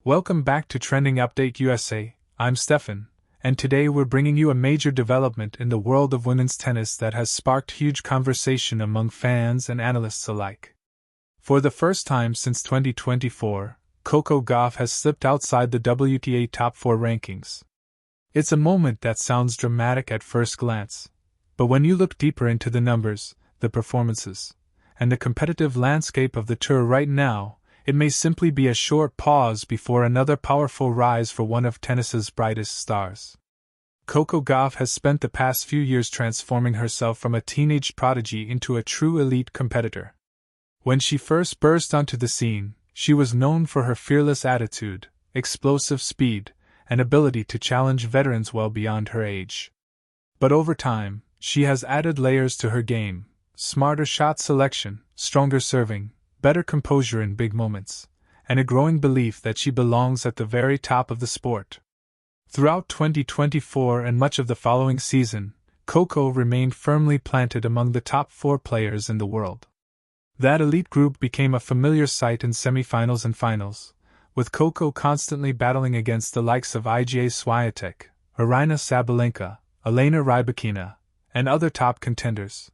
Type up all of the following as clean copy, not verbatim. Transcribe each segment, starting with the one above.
Welcome back to Trending Update USA. I'm Steffan, and today we're bringing you a major development in the world of women's tennis that has sparked huge conversation among fans and analysts alike. For the first time since 2024, Coco Gauff has slipped outside the WTA Top-4 rankings. It's a moment that sounds dramatic at first glance, but when you look deeper into the numbers, the performances, and the competitive landscape of the tour right now, it may simply be a short pause before another powerful rise for one of tennis's brightest stars. Coco Gauff has spent the past few years transforming herself from a teenage prodigy into a true elite competitor. When she first burst onto the scene, she was known for her fearless attitude, explosive speed, and ability to challenge veterans well beyond her age. But over time, she has added layers to her game: smarter shot selection, stronger serving, better composure in big moments, and a growing belief that she belongs at the very top of the sport. Throughout 2024 and much of the following season, Coco remained firmly planted among the top 4 players in the world. That elite group became a familiar sight in semifinals and finals, with Coco constantly battling against the likes of Iga Swiatek, Aryna Sabalenka, Elena Rybakina, and other top contenders.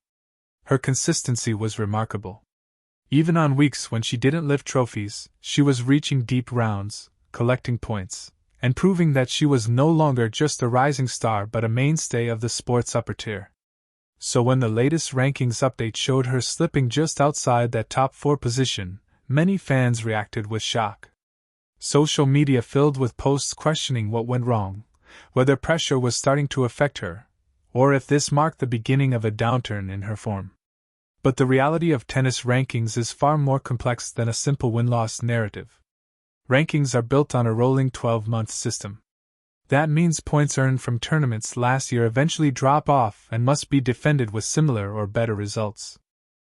Her consistency was remarkable. Even on weeks when she didn't lift trophies, she was reaching deep rounds, collecting points, and proving that she was no longer just a rising star but a mainstay of the sport's upper tier. So when the latest rankings update showed her slipping just outside that top 4 position, many fans reacted with shock. Social media filled with posts questioning what went wrong, whether pressure was starting to affect her, or if this marked the beginning of a downturn in her form. But the reality of tennis rankings is far more complex than a simple win-loss narrative. Rankings are built on a rolling 12-month system. That means points earned from tournaments last year eventually drop off and must be defended with similar or better results.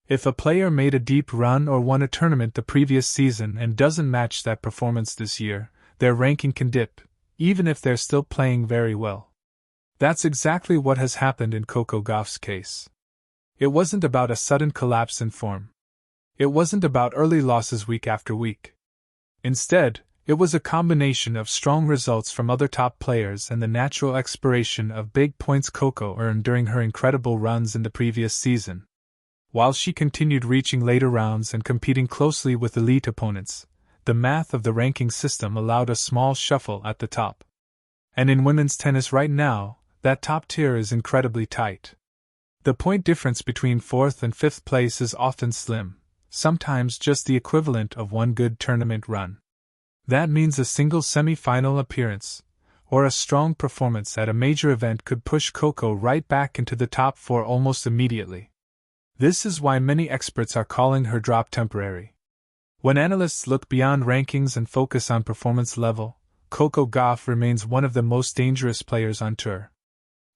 If a player made a deep run or won a tournament the previous season and doesn't match that performance this year, their ranking can dip, even if they're still playing very well. That's exactly what has happened in Coco Gauff's case. It wasn't about a sudden collapse in form. It wasn't about early losses week after week. Instead, it was a combination of strong results from other top players and the natural expiration of big points Coco earned during her incredible runs in the previous season. While she continued reaching later rounds and competing closely with elite opponents, the math of the ranking system allowed a small shuffle at the top. And in women's tennis right now, that top tier is incredibly tight. The point difference between 4th and 5th place is often slim, sometimes just the equivalent of one good tournament run. That means a single semi-final appearance, or a strong performance at a major event could push Coco right back into the top 4 almost immediately. This is why many experts are calling her drop temporary. When analysts look beyond rankings and focus on performance level, Coco Gauff remains one of the most dangerous players on tour.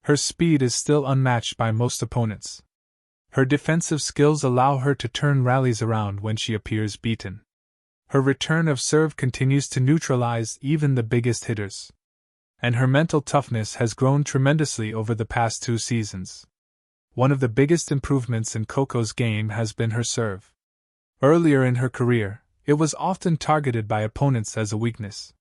Her speed is still unmatched by most opponents. Her defensive skills allow her to turn rallies around when she appears beaten. Her return of serve continues to neutralize even the biggest hitters. And her mental toughness has grown tremendously over the past 2 seasons. One of the biggest improvements in Coco's game has been her serve. Earlier in her career, it was often targeted by opponents as a weakness.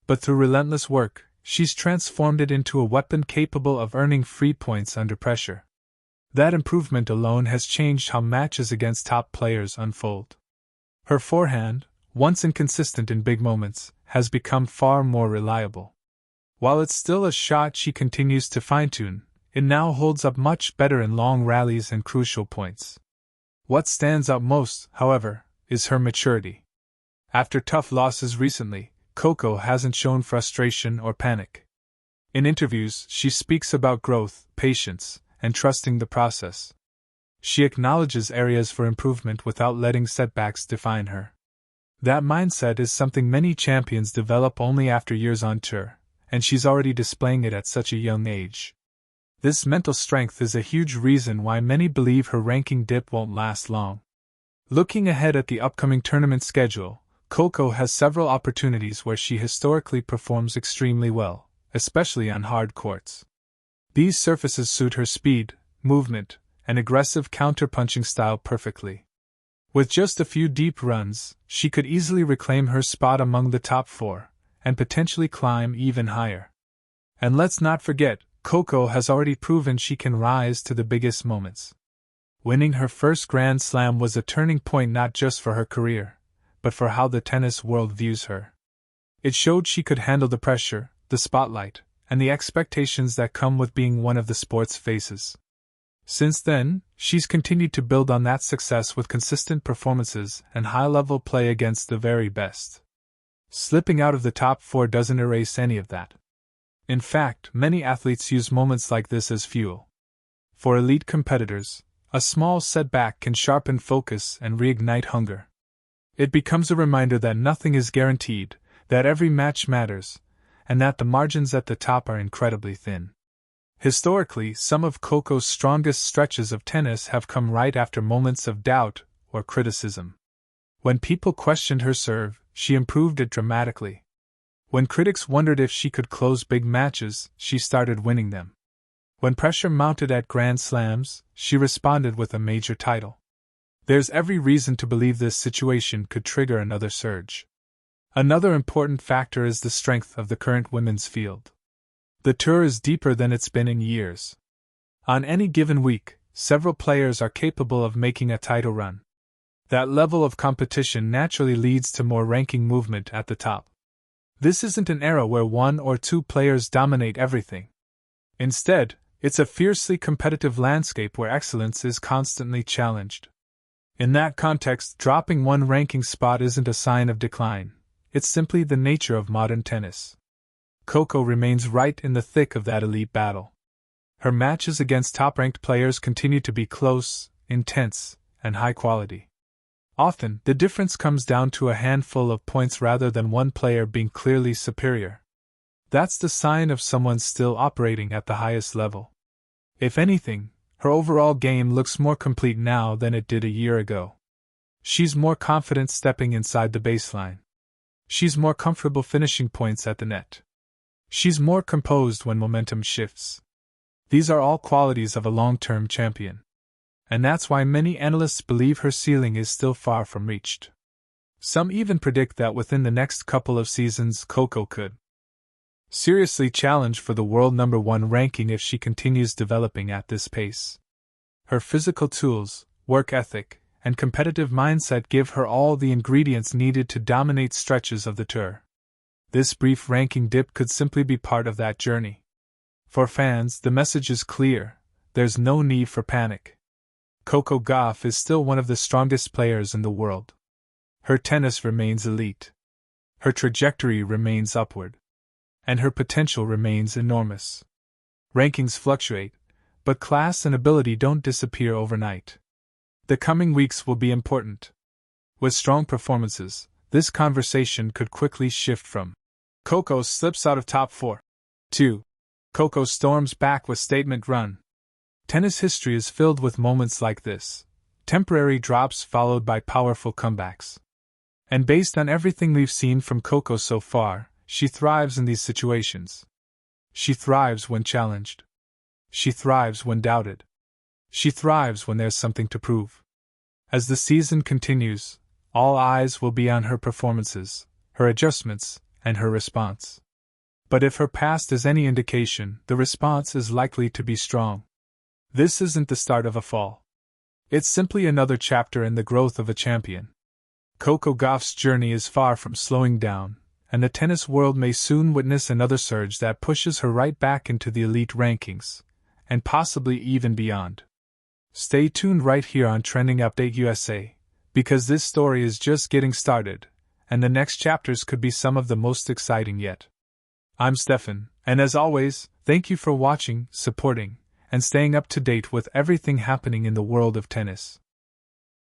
But through relentless work, she's transformed it into a weapon capable of earning free points under pressure. That improvement alone has changed how matches against top players unfold. Her forehand, once inconsistent in big moments, has become far more reliable. While it's still a shot she continues to fine-tune, it now holds up much better in long rallies and crucial points. What stands out most, however, is her maturity. After tough losses recently, Coco hasn't shown frustration or panic. In interviews, she speaks about growth, patience, and trusting the process. She acknowledges areas for improvement without letting setbacks define her. That mindset is something many champions develop only after years on tour, and she's already displaying it at such a young age. This mental strength is a huge reason why many believe her ranking dip won't last long. Looking ahead at the upcoming tournament schedule, Coco has several opportunities where she historically performs extremely well, especially on hard courts. These surfaces suit her speed, movement, and aggressive counter-punching style perfectly. With just a few deep runs, she could easily reclaim her spot among the top 4, and potentially climb even higher. And let's not forget, Coco has already proven she can rise to the biggest moments. Winning her first Grand Slam was a turning point not just for her career, but for how the tennis world views her. It showed she could handle the pressure, the spotlight, and the expectations that come with being one of the sport's faces. Since then, she's continued to build on that success with consistent performances and high-level play against the very best. Slipping out of the top 4 doesn't erase any of that. In fact, many athletes use moments like this as fuel. For elite competitors, a small setback can sharpen focus and reignite hunger. It becomes a reminder that nothing is guaranteed, that every match matters, and that the margins at the top are incredibly thin. Historically, some of Coco's strongest stretches of tennis have come right after moments of doubt or criticism. When people questioned her serve, she improved it dramatically. When critics wondered if she could close big matches, she started winning them. When pressure mounted at Grand Slams, she responded with a major title. There's every reason to believe this situation could trigger another surge. Another important factor is the strength of the current women's field. The tour is deeper than it's been in years. On any given week, several players are capable of making a title run. That level of competition naturally leads to more ranking movement at the top. This isn't an era where one or two players dominate everything. Instead, it's a fiercely competitive landscape where excellence is constantly challenged. In that context, dropping one ranking spot isn't a sign of decline. It's simply the nature of modern tennis. Coco remains right in the thick of that elite battle. Her matches against top-ranked players continue to be close, intense, and high quality. Often, the difference comes down to a handful of points rather than one player being clearly superior. That's the sign of someone still operating at the highest level. If anything, her overall game looks more complete now than it did a year ago. She's more confident stepping inside the baseline. She's more comfortable finishing points at the net. She's more composed when momentum shifts. These are all qualities of a long-term champion. And that's why many analysts believe her ceiling is still far from reached. Some even predict that within the next couple of seasons Coco could seriously challenge for the world number 1 ranking if she continues developing at this pace. Her physical tools, work ethic, and competitive mindset give her all the ingredients needed to dominate stretches of the tour. This brief ranking dip could simply be part of that journey. For fans, the message is clear: there's no need for panic. Coco Gauff is still one of the strongest players in the world. Her tennis remains elite. Her trajectory remains upward. And her potential remains enormous. Rankings fluctuate, but class and ability don't disappear overnight. The coming weeks will be important. With strong performances, this conversation could quickly shift from Coco slips out of top 4 to Coco storms back with statement run. Tennis history is filled with moments like this, temporary drops followed by powerful comebacks. And based on everything we've seen from Coco so far, she thrives in these situations. She thrives when challenged. She thrives when doubted. She thrives when there's something to prove. As the season continues, all eyes will be on her performances, her adjustments, and her response. But if her past is any indication, the response is likely to be strong. This isn't the start of a fall. It's simply another chapter in the growth of a champion. Coco Gauff's journey is far from slowing down, and the tennis world may soon witness another surge that pushes her right back into the elite rankings, and possibly even beyond. Stay tuned right here on Trending Update USA, because this story is just getting started, and the next chapters could be some of the most exciting yet. I'm Steffan, and as always, thank you for watching, supporting, and staying up to date with everything happening in the world of tennis.